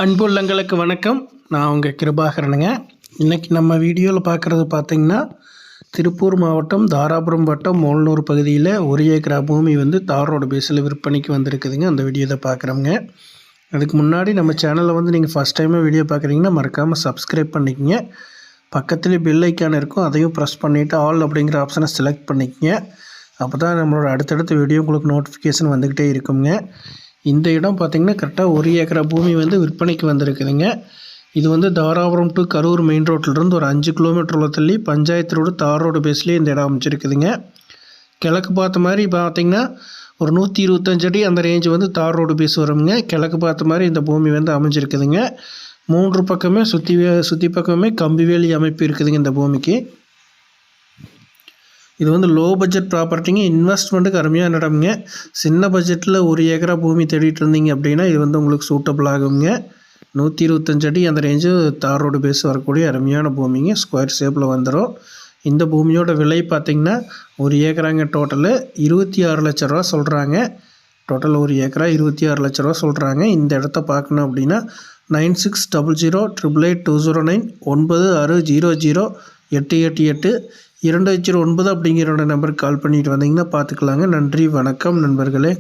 அன்புள்ளங்களுக்கு வணக்கம். நான் உங்கள் கிருபாகரனுங்க. இன்றைக்கி நம்ம வீடியோவில் பார்க்குறது பார்த்திங்கன்னா, திருப்பூர் மாவட்டம் தாராபுரம் வட்டம் மோல்னூர் பகுதியில் 1 ஏக்கரா பூமி தார் ரோடு பேஸில் விற்பனைக்கு வந்திருக்குதுங்க. அந்த வீடியோ தான் பார்க்குறோங்க. அதுக்கு முன்னாடி நம்ம சேனலில் நீங்கள் ஃபஸ்ட் டைமாக வீடியோ பார்க்குறீங்கன்னா மறக்காமல் சப்ஸ்கிரைப் பண்ணிக்கங்க. பக்கத்துலேயே பெல் ஐக்கான் இருக்கும், அதையும் ப்ரெஸ் பண்ணிவிட்டு ஆல் அப்படிங்கிற ஆப்ஷனை செலக்ட் பண்ணிக்கங்க. அப்போ தான் நம்மளோட அடுத்தடுத்த வீடியோ உங்களுக்கு நோட்டிஃபிகேஷன் வந்துக்கிட்டே இருக்குங்க. இந்த இடம் பார்த்திங்கன்னா கரெக்டாக 1 ஏக்கரா பூமி விற்பனைக்கு வந்திருக்குதுங்க. இது தாராபுரம் டு கரூர் மெயின் ரோட்டிலிருந்து ஒரு 5 கிலோமீட்டர் தள்ளி பஞ்சாயத்து ரோடு தார் ரோடு பேஸ்லேயே இந்த இடம் அமைச்சிருக்குதுங்க. கிழக்கு பார்த்த மாதிரி பார்த்திங்கன்னா ஒரு 125 அடி அந்த ரேஞ்சு தார் ரோடு பேஸ் வருங்க. கிழக்கு பார்த்த மாதிரி இந்த பூமி அமைஞ்சிருக்குதுங்க. 3 பக்கமே சுற்றி பக்கமே கம்பி வேலி அமைப்பு இருக்குதுங்க இந்த பூமிக்கு. இது லோ பட்ஜெட் ப்ராப்பர்ட்டிங்க. இன்வெஸ்ட்மெண்ட்டுக்கு அருமையான இடம்ங்க. சின்ன பட்ஜெட்டில் 1 ஏக்கரா பூமி தேடிட்டு இருந்தீங்க அப்படின்னா இது உங்களுக்கு சூட்டபிள் ஆகுங்க. 125 அடி அந்த ரேஞ்சு தார் ரோடு பேஸ் வரக்கூடிய அருமையான பூமிங்க. ஸ்கொயர் ஷேப்பில் வந்துடும். இந்த பூமியோட விலை பார்த்திங்கன்னா 1 ஏக்கராங்க டோட்டலு 26 லட்ச ரூபா சொல்கிறாங்க. டோட்டல் 1 ஏக்கரா 26 லட்ச ரூபா சொல்கிறாங்க. இந்த இடத்த பார்க்கணும் அப்படின்னா 9600888209 96008888 209 அப்படிங்கிற நம்பருக்கு கால் பண்ணிட்டு வந்தீங்கன்னா பார்த்துக்கலாங்க. நன்றி, வணக்கம் நண்பர்களே.